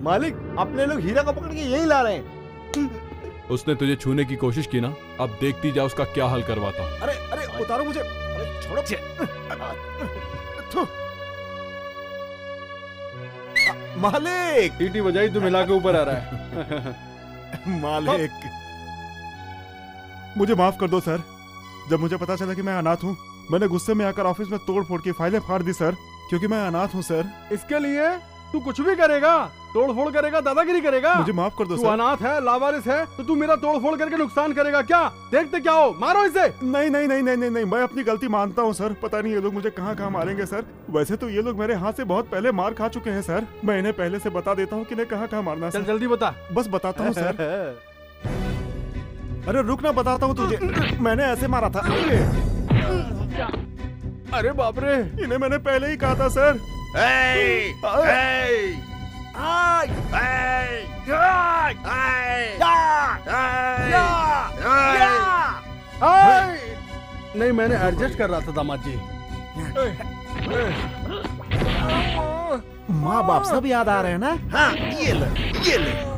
मालिक, अपने लोग हीरा को पकड़ के यही ला रहे हैं। उसने तुझे छूने की कोशिश की ना, अब देखती जा उसका क्या हाल करवाता हूँ। अरे अरे उतारो मुझे, अरे छोड़ो। मालिक, सीटी बजाई तो मिला के ऊपर आ रहा है। मालिक मुझे माफ कर दो सर। जब मुझे पता चला कि मैं अनाथ हूँ, मैंने गुस्से में आकर ऑफिस में तोड़ फोड़ की फाइलें फाड़ दी सर, क्योंकि मैं अनाथ हूँ सर। इसके लिए तू कुछ भी करेगा, तोड़ फोड़ करेगा, दादागिरी करेगा। मुझे माफ कर दो तू सर। अनाथ है, लावारिस है, तो तू मेरा तोड़ फोड़ करके नुकसान करेगा क्या? देखते क्या हो, मारो इसे। नहीं नहीं नहीं नहीं नहीं नहीं, मैं अपनी गलती मानता हूँ सर। पता नहीं ये लोग मुझे कहाँ कहाँ मारेंगे सर। वैसे तो ये लोग मेरे हाथ से बहुत पहले मार खा चुके हैं सर। मैं इन्हें पहले से बता देता हूँ कि इन्हें कहाँ कहाँ मारना है चल सर। जल्दी बता। बस बताता हूँ सर। अरे रुक ना, बताता हूँ तुझे। मैंने ऐसे मारा था। अरे बाप रे, इन्हें मैंने पहले ही कहा था सर। नहीं, मैंने एडजस्ट कर रहा था दामाद जी। माँ बाप सब याद आ रहे हैं ना? हाँ, ये ले।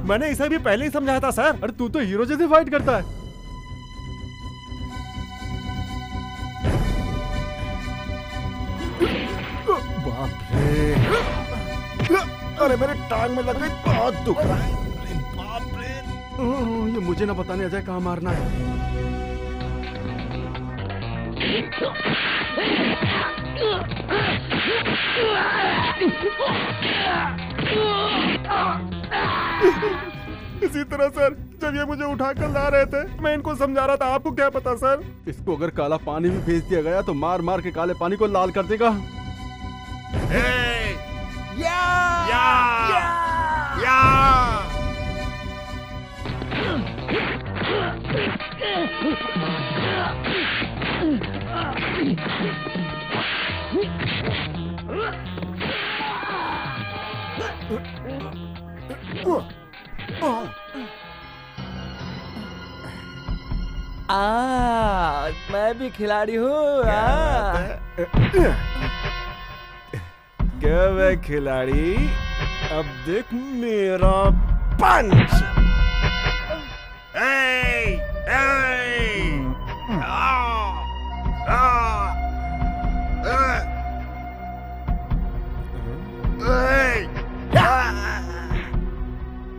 मैंने इसे भी पहले ही समझाया था सर। अरे तू तो हीरो जैसे फाइट करता है। बाप रे, अरे मेरे टांग में लग गई, बहुत दुख रहा है। अरे बाप रे। ये मुझे ना बताने अजय कहाँ मारना है। इसी तरह सर, जब ये मुझे उठाकर ला रहे थे, मैं इनको समझा रहा था। आपको क्या पता सर? इसको अगर काला पानी भी भेज दिया गया तो मार मार के काले पानी को लाल कर देगा। मैं भी खिलाड़ी हूँ। क्या मैं खिलाड़ी? अब देख मेरा पंच।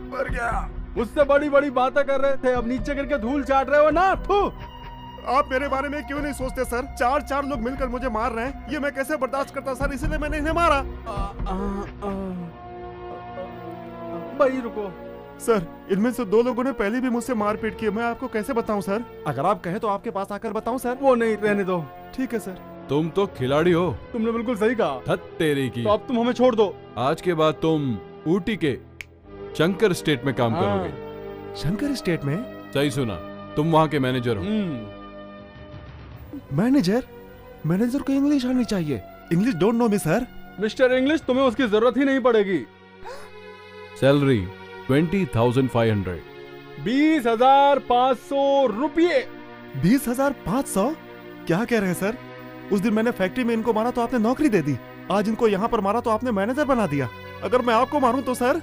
मर गया। मुझसे बड़ी बड़ी बातें कर रहे थे, अब नीचे करके धूल चाट रहे हो ना। थू। आप मेरे बारे में क्यों नहीं सोचते सर? चार लोग मिलकर मुझे मार रहे हैं, ये मैं कैसे बर्दाश्त करता सर? इसीलिए मैंने इन्हें मारा। भाई रुको सर, इनमें से 2 लोगों ने पहले भी मुझसे मारपीट की। मैं आपको कैसे बताऊं सर? अगर आप कहें तो आपके पास आकर बताऊं सर? वो नहीं, रहने दो। ठीक है सर। तुम तो खिलाड़ी हो। तुमने बिल्कुल सही कहा। धत तेरी की। तो अब तुम हमें छोड़ दो। आज के बाद तुम ऊटी के शंकर स्टेट में काम करोगे। शंकर स्टेट में? सही सुना, तुम वहाँ के मैनेजर हो। मैनेजर? मैनेजर को इंग्लिश आनी चाहिए। English don't know me sir. Mister English, तुम्हें उसकी जरूरत ही नहीं पड़ेगी। सैलरी 20,500। 20,500 रुपये। 20,500? क्या कह रहे हैं सर? उस दिन मैंने फैक्ट्री में इनको मारा तो आपने नौकरी दे दी, आज इनको यहाँ पर मारा तो आपने मैनेजर बना दिया। अगर मैं आपको मारूं तो सर?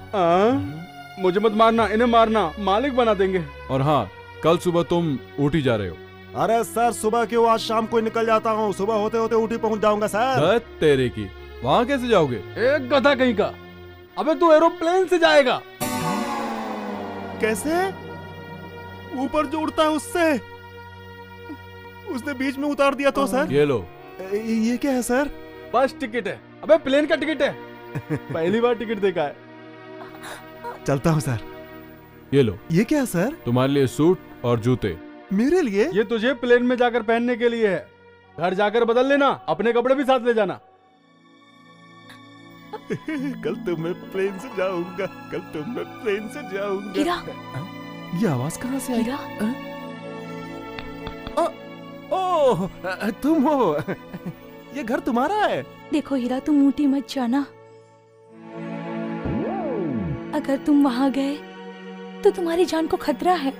मुझे मत मारना, इन्हें मारना, मालिक बना देंगे। और हाँ, कल सुबह तुम ऊटी जा रहे हो। अरे सर, सुबह क्यों? आज शाम को निकल जाता हूँ। सुबह होते होते ऊटी पहुँच जाऊंगा सर। धत तेरे की, वहाँ कैसे जाओगे? एक गधा कहीं का। अबे तू एरोप्लेन से जाएगा। कैसे? ऊपर जो उड़ता है उससे? उसने बीच में उतार दिया तो सर? ये लो। ये क्या है सर? बस टिकट है। अबे प्लेन का टिकट है। पहली बार टिकट देखा है। चलता हूँ सर। ये लो। ये क्या है सर? तुम्हारे लिए सूट और जूते। मेरे लिए? ये तुझे प्लेन में जाकर पहनने के लिए है। घर जाकर बदल लेना, अपने कपड़े भी साथ ले जाना। कल तो मैं प्लेन से जाऊंगा, कल तो मैं प्लेन से जाऊंगा। हीरा, ये आवाज कहाँ से आई? हीरा, ओह, तुम हो। ये घर तुम्हारा है? देखो हीरा, तुम ऊटी मत जाना। अगर तुम वहां गए तो तुम्हारी जान को खतरा है।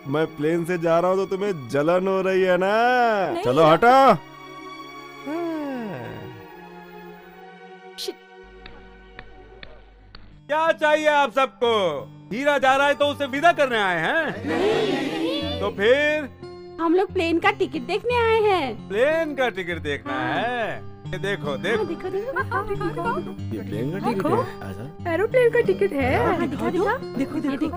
मैं प्लेन से जा रहा हूँ तो तुम्हें जलन हो रही है ना? चलो हीरा। हटो। क्या चाहिए आप सबको? हीरा जा रहा है तो उसे विदा करने आए हैं? तो फिर हम लोग प्लेन का टिकट देखने आए हैं। प्लेन का टिकट देखना है? ये देखो देखो, देखो देखो ये प्लेन का टिकट है? ऐसा? एरोप्लेन का टिकट है। दिखा दिखा देखो देखो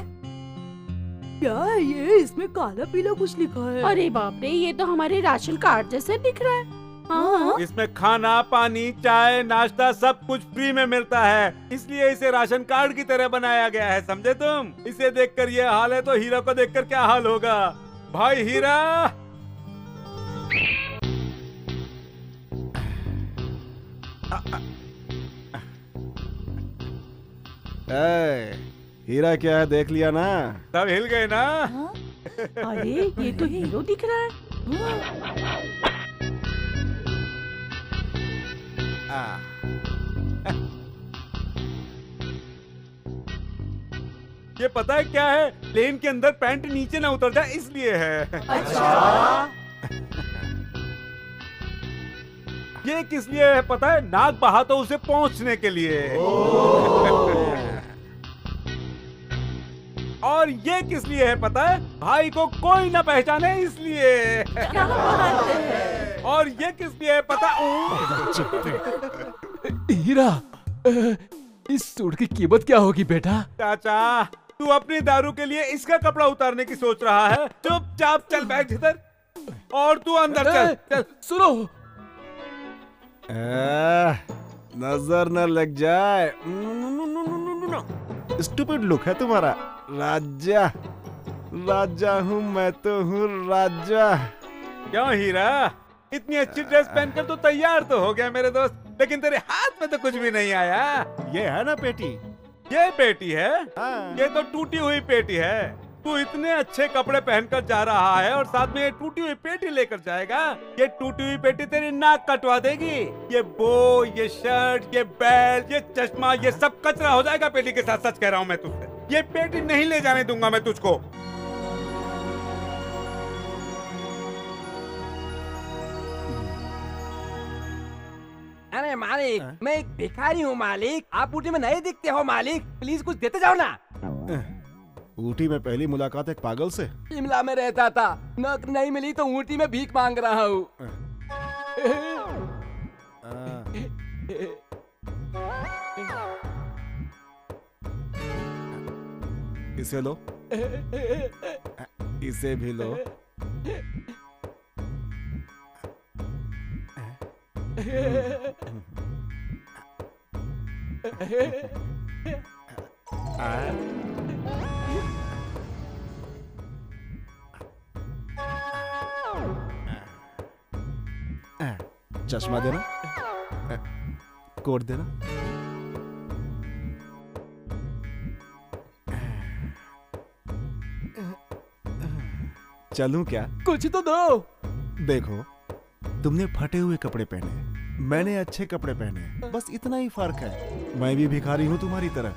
क्या है ये? इसमें काला पीला कुछ लिखा है। अरे बाप रे, ये तो हमारे राशन कार्ड जैसे दिख रहा है। हाँ इसमें खाना पानी चाय नाश्ता सब कुछ फ्री में मिलता है, इसलिए इसे राशन कार्ड की तरह बनाया गया है, समझे तुम? इसे देखकर ये हाल है तो हीरा को देखकर क्या हाल होगा? भाई हीरा, हीरा क्या है देख लिया ना? सब हिल गए ना? अरे ये तो हीरो दिख रहा है। ये पता है क्या है? प्लेन के अंदर पैंट नीचे ना उतर जाए इसलिए है। अच्छा। ये किस लिए है पता है? नाक बहा तो उसे पहुंचने के लिए। और ये किस लिए है पता है? भाई को कोई ना पहचाने इसलिए। और ये किस लिए है पता? हीरा, इस सूट की कीमत क्या होगी बेटा? चाचा, तू अपनी दारू के लिए इसका कपड़ा उतारने की सोच रहा है? चुपचाप चल बैठ इधर और तू अंदर चल। चल सुनो, नजर न लग जाए। स्टूपिड लुक है तुम्हारा। राजा, राजा हूँ मैं तो हूँ राजा। क्यों हीरा, इतनी अच्छी ड्रेस पहनकर तो तैयार तो हो गया मेरे दोस्त, लेकिन तेरे हाथ में तो कुछ भी नहीं आया। ये है ना पेटी? ये पेटी है? हाँ। ये तो टूटी हुई पेटी है। तू इतने अच्छे कपड़े पहनकर जा रहा है और साथ में ये टूटी हुई पेटी लेकर जाएगा? ये टूटी हुई पेटी तेरी नाक कटवा देगी। ये बो, ये शर्ट, ये बेल्ट, ये चश्मा, ये सब कचरा हो जाएगा पेटी के साथ। सच कह रहा हूँ मैं तुझसे, ये पेटी नहीं ले जाने दूंगा मैं तुझको। अरे मालिक, मैं एक भिखारी हूँ मालिक। आप ऊटी में नहीं दिखते हो मालिक, प्लीज कुछ देते जाओ ना। ऊटी में पहली मुलाकात एक पागल से? शिमला में रहता था, नौकरी नहीं मिली तो ऊटी में भीख मांग रहा हूँ। इसे लो, इसे भी लो। चश्मा देना, कोट देना। चलूं क्या? कुछ तो दो। देखो, तुमने फटे हुए कपड़े पहने, मैंने अच्छे कपड़े पहने, बस इतना ही फर्क है। मैं भी भिखारी हूँ तुम्हारी तरह।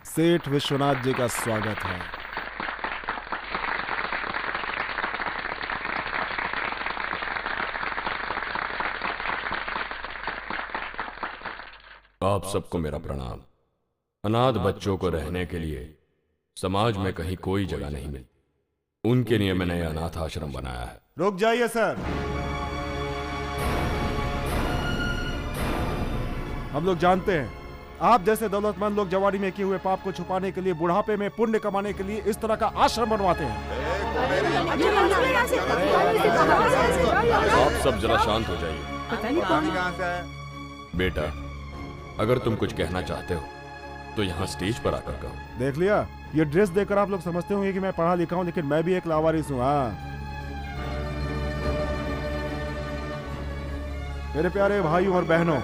सेठ विश्वनाथ जी का स्वागत है। आप सबको मेरा प्रणाम। अनाथ बच्चों को रहने के लिए समाज में कहीं कोई जगह नहीं मिली, उनके लिए मैंने अनाथ आश्रम बनाया है। रुक जाइए सर, हम लोग जानते हैं आप जैसे दौलतमंद लोग जवानी में किए हुए पाप को छुपाने के लिए, बुढ़ापे में पुण्य कमाने के लिए इस तरह का आश्रम बनवाते हैं। आप सब जरा शांत हो जाइए। बेटा, अगर तुम कुछ कहना चाहते हो तो यहाँ स्टेज पर आकर कहो। देख लिया, ये ड्रेस देखकर आप लोग समझते होंगे कि मैं पढ़ा लिखा हूँ, लेकिन मैं भी एक लावारिस हूँ। हाँ मेरे प्यारे भाइयों और बहनों,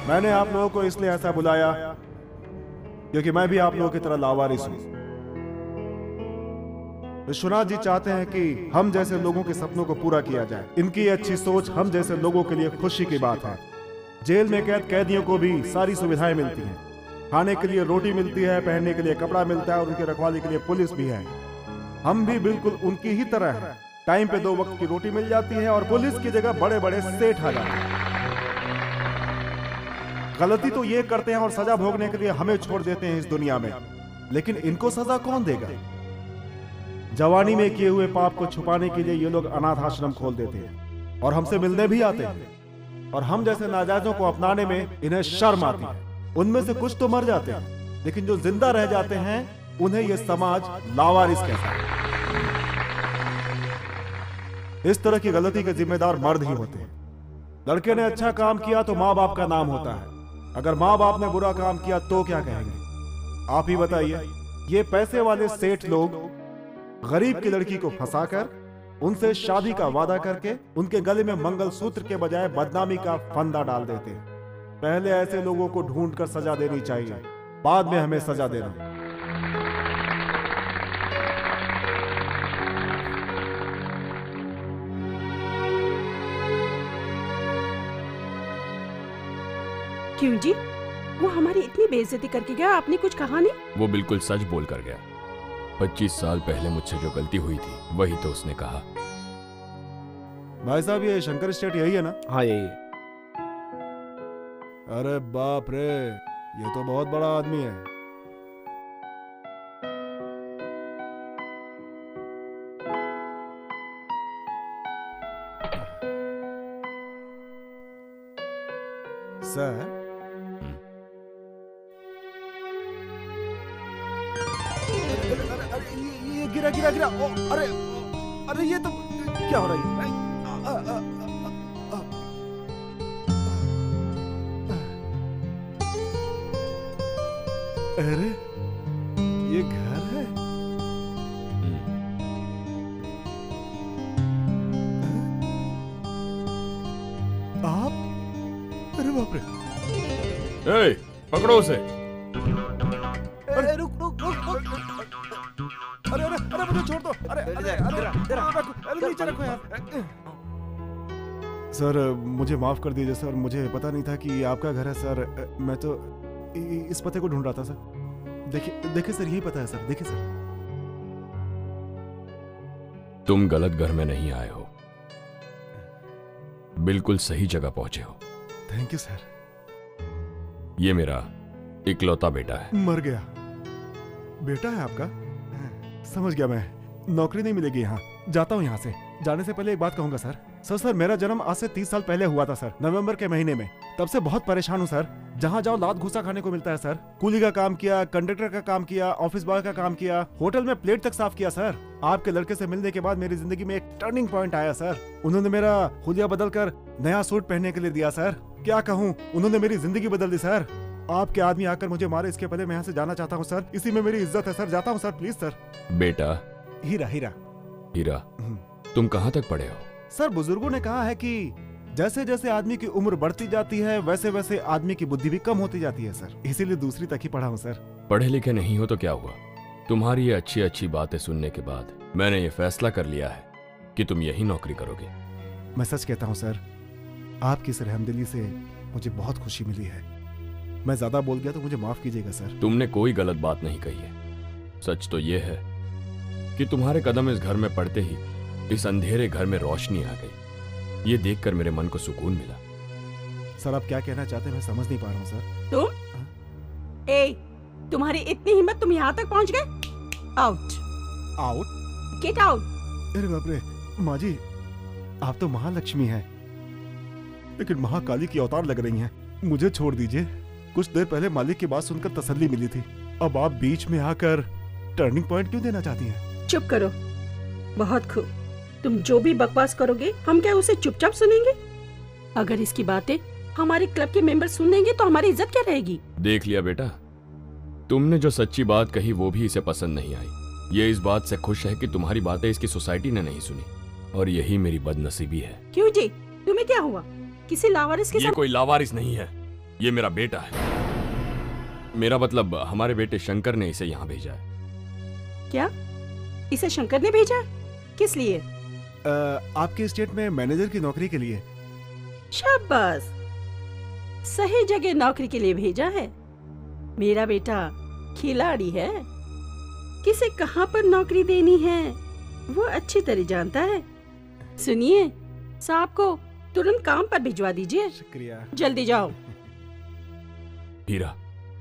मैंने आप लोगों को इसलिए ऐसा बुलाया क्योंकि मैं भी आप लोगों की तरह लावारिस हूँ। विश्वनाथ जी चाहते हैं कि हम जैसे लोगों के सपनों को पूरा किया जाए। इनकी अच्छी सोच हम जैसे लोगों के लिए खुशी की बात है। जेल में कैद कैदियों को भी सारी सुविधाएं मिलती हैं। खाने के लिए रोटी मिलती है, पहनने के लिए कपड़ा मिलता है और उनकी रखवाली के लिए पुलिस भी है। हम भी बिल्कुल उनकी ही तरह हैं। टाइम पे 2 वक्त की रोटी मिल जाती है और पुलिस की जगह बड़े बड़े सेठ आ जाते हैं। गलती तो ये करते हैं और सजा भोगने के लिए हमें छोड़ देते हैं इस दुनिया में, लेकिन इनको सजा कौन देगा? जवानी में किए हुए पाप को छुपाने के लिए ये लोग अनाथ आश्रम खोल देते हैं और हमसे मिलने भी आते हैं, और हम जैसे नाजायजों को अपनाने में इन्हें शर्म आती है। उनमें से कुछ तो मर जाते हैं, लेकिन जो जिंदा रह जाते हैं उन्हें यह समाज लावारिस कहता है। इस तरह की गलती के जिम्मेदार मर्द ही होते हैं। लड़के ने अच्छा काम किया तो माँ बाप का नाम होता है, अगर माँ बाप ने बुरा काम किया तो क्या कहेंगे? आप ही बताइए। ये पैसे वाले सेठ लोग गरीब की लड़की को फंसाकर उनसे शादी का वादा करके उनके गले में मंगलसूत्र के बजाय बदनामी का फंदा डाल देते हैं। पहले ऐसे लोगों को ढूंढकर सजा देनी चाहिए, बाद में हमें सजा देना। क्यों जी? वो हमारी इतनी बेइज्जती करके गया, आपने कुछ कहा नहीं? वो बिल्कुल सच बोल कर गया। 25 साल पहले मुझसे जो गलती हुई थी वही तो उसने कहा। भाई साहब, ये शंकर स्टेट यही है ना? हाँ यही है। अरे बाप रे, ये तो बहुत बड़ा आदमी है। सर, ये गिरा गिरा गिरा। ओ, अरे अरे, ये तो क्या हो रहा है? अरे ये घर है? आप? अरे बाप रे। ए, पकड़ो उसे। अरे रुक रुक रुक रुक। अरे अरे अरे, मुझे छोड़ दो। अरे अरे अरे, नीचे रखो यार। सर मुझे माफ कर दीजिए सर, मुझे पता नहीं था कि ये आपका घर है सर। मैं तो इस पते को ढूंढ रहा था सर। देखिए देखिए सर, यही पता है सर। देखिए सर, तुम गलत घर में नहीं आए हो, बिल्कुल सही जगह पहुंचे हो। Thank you sir. ये मेरा इकलौता बेटा है। मर गया? बेटा है आपका? समझ गया मैं। नौकरी नहीं मिलेगी यहाँ, जाता हूँ यहाँ से। जाने से पहले एक बात कहूंगा सर। सर मेरा जन्म आज से 30 साल पहले हुआ था सर, नवंबर के महीने में। तब से बहुत परेशान हूँ सर। जहाँ जाओ लात घुसा खाने को मिलता है सर। कूली का काम किया, कंडक्टर का काम किया, ऑफिस बॉय का काम किया, होटल में प्लेट तक साफ किया सर। आपके लड़के से मिलने के बाद मेरी जिंदगी में एक टर्निंग पॉइंट आया सर। उन्होंने मेरा हुलिया बदल कर नया सूट पहनने के लिए दिया सर। क्या कहूँ, उन्होंने मेरी जिंदगी बदल दी सर। आपके आदमी आकर मुझे मारे इसके पहले मैं यहाँ से जाना चाहता हूँ सर। इसी में मेरी इज्जत है सर। जाता हूँ सर, प्लीज सर। बेटा हीरा हीरा हीरा, तुम कहाँ तक पढ़े हो? सर बुजुर्गों ने कहा है कि जैसे जैसे आदमी की उम्र बढ़ती जाती है वैसे वैसे आदमी की बुद्धि भी कम होती जाती है सर। इसीलिए दूसरी तक ही पढ़ा हूँ सर। पढ़े लिखे नहीं हो तो क्या हुआ? तुम्हारी ये अच्छी अच्छी बातें सुनने के बाद मैंने ये फैसला कर लिया है कि तुम यही नौकरी करोगे। मैं सच कहता हूँ सर, आपकी इस रहमदिली से मुझे बहुत खुशी मिली है। मैं ज्यादा बोल गया तो मुझे माफ कीजिएगा सर। तुमने कोई गलत बात नहीं कही है। सच तो ये है कि तुम्हारे कदम इस घर में पड़ते ही इस अंधेरे घर में रोशनी आ गई। ये देखकर मेरे मन को सुकून मिला। सर आप क्या कहना चाहते हैं मैं समझ नहीं पा रहा हूँ सर। तुम? ए, तुम्हारी इतनी हिम्मत, तुम यहाँ तक पहुँच गए? Out out? Get out. अरे बाप रे माँ जी, आप तो महालक्ष्मी हैं, लेकिन महाकाली की अवतार लग रही हैं। मुझे छोड़ दीजिए। कुछ देर पहले मालिक की बात सुनकर तसल्ली मिली थी, अब आप बीच में आकर टर्निंग पॉइंट क्यों देना चाहती हैं? चुप करो, बहुत खूब। तुम जो भी बकवास करोगे हम क्या उसे चुपचाप सुनेंगे? अगर इसकी बातें हमारे क्लब के मेंबर सुन लेंगे तो हमारी इज्जत क्या रहेगी? देख लिया बेटा, तुमने जो सच्ची बात कही वो भी इसे पसंद नहीं आई। ये इस बात से खुश है कि तुम्हारी बातें इसकी सोसाइटी ने नहीं सुनी, और यही मेरी बदनसीबी है। क्यों जी, तुम्हें क्या हुआ? किसी लावारिस के ये कोई लावारिस नहीं है, ये मेरा बेटा है। मेरा मतलब हमारे बेटे शंकर ने इसे यहाँ भेजा है। क्या? इसे शंकर ने भेजा? किस लिए? आपके स्टेट में मैनेजर की नौकरी के लिए। शाबाश, सही जगह नौकरी के लिए भेजा है। मेरा बेटा खिलाड़ी है, किसे कहाँ पर नौकरी देनी है वो अच्छी तरह जानता है। सुनिए, साहब को तुरंत काम पर भिजवा दीजिए। शुक्रिया। जल्दी जाओ। हीरा,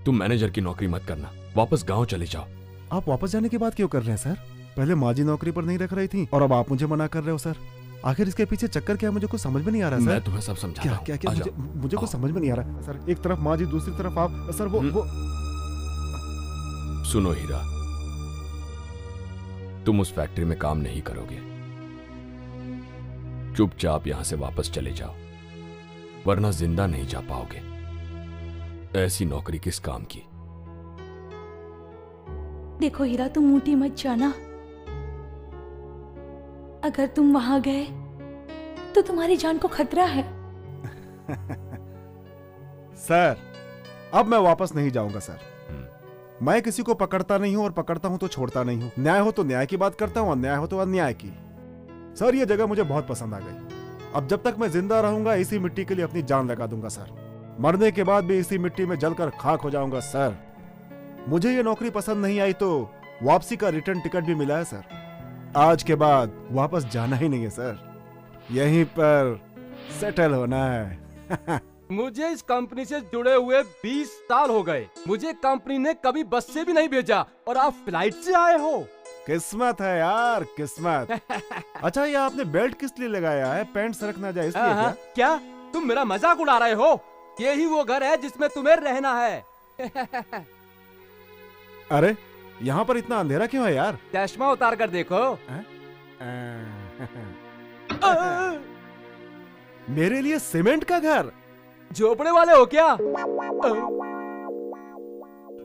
तुम मैनेजर की नौकरी मत करना, वापस गांव चले जाओ। आप वापस जाने की बात क्यों कर रहे हैं सर? पहले माँ जी नौकरी पर नहीं रख रही थी और अब आप मुझे मना कर रहे हो सर। आखिर इसके पीछे चक्कर क्या है, मुझे कुछ समझ में नहीं आ रहा सर। मैं तुम्हें सब समझाता क्या हूं। क्या क्या आ मुझे, जाओ। मुझे कुछ समझ में नहीं आ रहा सर। एक तरफ माँ जी, दूसरी तरफ आप सर। वो सुनो हीरा, तुम उस फैक्ट्री में काम नहीं करोगे, चुपचाप यहां से वापस चले जाओ, वरना जिंदा नहीं जा पाओगे। ऐसी नौकरी किस काम की। देखो हीरा, तुम ऊटी मत जाना। अगर तुम वहां गए तो तुम्हारी जान को खतरा है। सर, अब मैं वापस नहीं जाऊंगा सर। मैं किसी को पकड़ता नहीं हूं और पकड़ता हूं तो छोड़ता नहीं हूं। न्याय हो तो न्याय की बात करता हूं, अन्याय हो तो अन्याय की। सर, ये जगह मुझे बहुत पसंद आ गई। अब जब तक मैं जिंदा रहूंगा इसी मिट्टी के लिए अपनी जान लगा दूंगा सर। मरने के बाद भी इसी मिट्टी में जलकर खाक हो जाऊंगा सर। मुझे ये नौकरी पसंद नहीं आई तो वापसी का रिटर्न टिकट भी मिला है सर। आज के बाद वापस जाना ही नहीं है सर, यहीं पर सेटल होना है। मुझे इस कंपनी से जुड़े हुए 20 साल हो गए। मुझे कंपनी ने कभी बस से भी नहीं भेजा और आप फ्लाइट से आए हो। किस्मत है यार, किस्मत। अच्छा, ये आपने बेल्ट किस लिए लगाया है? पैंट सरक ना जाए इसलिए क्या? क्या तुम मेरा मजाक उड़ा रहे हो? यही वो घर है जिसमें तुम्हें रहना है। अरे, यहाँ पर इतना अंधेरा क्यों है यार? चश्मा उतार कर देखो। मेरे लिए सीमेंट का घर? झोपड़े वाले हो क्या?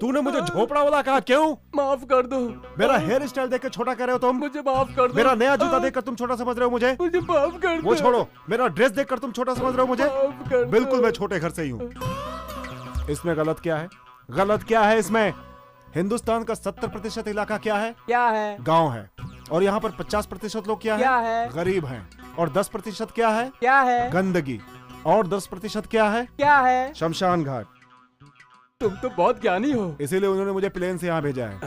तूने मुझे झोपड़ा वाला कहा, क्यों? माफ कर दो। मेरा हेयर स्टाइल देख कर छोटा कर रहे हो तुम? मुझे माफ कर दो। मेरा नया जूता देख कर तुम छोटा समझ रहे हो मुझे? मुझे माफ कर दो। वो छोड़ो, मेरा ड्रेस देख कर तुम छोटा समझ रहे हो मुझे? माफ कर दो। बिल्कुल, मैं छोटे घर से ही हूँ। इसमें गलत क्या है? गलत क्या है इसमें? हिंदुस्तान का 70% इलाका क्या है? क्या है? गांव है। और यहाँ पर 50% लोग क्या है? गरीब हैं। और 10% क्या है? क्या है? गंदगी। और 10% क्या है? क्या है? शमशान घाट। तुम तो बहुत ज्ञानी हो। इसीलिए उन्होंने मुझे प्लेन से यहाँ भेजा है।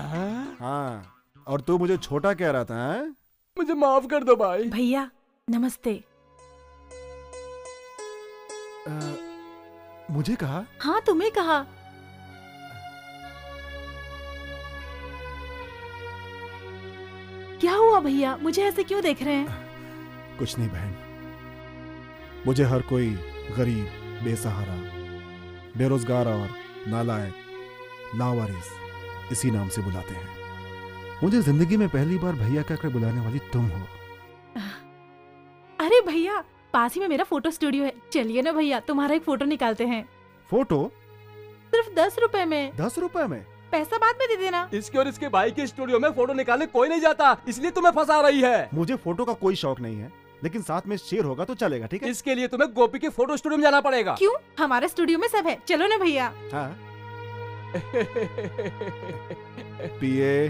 हाँ, और तू मुझे छोटा कह रहा था? है? मुझे माफ कर दो भाई। भैया नमस्ते। मुझे कहा? हाँ, तुम्हें कहा। क्या हुआ भैया, मुझे ऐसे क्यों देख रहे हैं? कुछ नहीं बहन, मुझे हर कोई गरीब, बेसहारा, बेरोजगार और नालायक, लावारिस इसी नाम से बुलाते हैं। मुझे जिंदगी में पहली बार भैया कहकर बुलाने वाली तुम हो। अरे भैया, पास ही में मेरा फोटो स्टूडियो है, चलिए ना भैया, तुम्हारा एक फोटो निकालते हैं। फोटो? सिर्फ 10 रुपए में। 10 रुपए में? पैसा बाद में दे देना। इसके और इसके भाई के स्टूडियो में फोटो निकालने कोई नहीं जाता, इसलिए तुम्हें फंसा रही है। मुझे फोटो का कोई शौक नहीं है, लेकिन साथ में शेर होगा तो चलेगा, ठीक है? इसके लिए तुम्हें गोपी के फोटो स्टूडियो में जाना पड़ेगा। क्यों? हमारे स्टूडियो में सब है, चलो ना भैया। हाँ। पिए,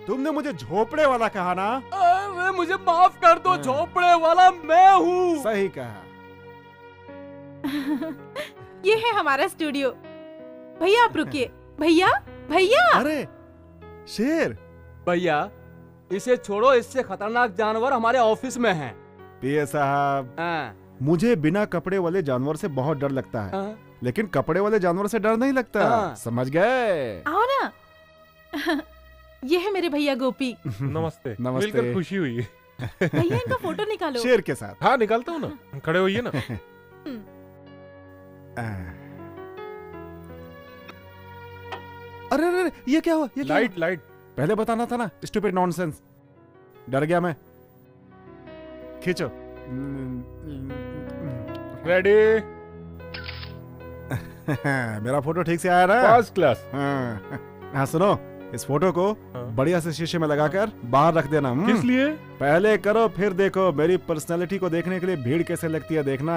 तुमने मुझे झोपड़े वाला कहा ना? अरे मुझे माफ कर दो, झोपड़े वाला मैं हूँ। सही कहा। ये है हमारा स्टूडियो। भैया आप रुकिए। भैया, भैया। अरे शेर। भैया इसे छोड़ो, इससे खतरनाक जानवर हमारे ऑफिस में है। पिए साहब, मुझे बिना कपड़े वाले जानवर से बहुत डर लगता है, लेकिन कपड़े वाले जानवर से डर नहीं लगता। समझ गए? आओ ना। ये है मेरे भैया गोपी। नमस्ते। नमस्ते। मिलकर खुशी हुई। भैया इनका फोटो निकालो। शेर के साथ। हाँ निकालता हूँ ना, खड़े होइए ना। अरे अरे, ये क्या हुआ? ये क्या लाइट हुआ? लाइट पहले बताना था ना। Stupid nonsense. डर गया मैं। खींचो। रेडी। मेरा फोटो ठीक से आया ना? First class. हाँ सुनो, इस फोटो को बढ़िया से शीशे में लगाकर बाहर रख देना। किस लिए? पहले करो फिर देखो, मेरी पर्सनालिटी को देखने के लिए भीड़ कैसे लगती है देखना।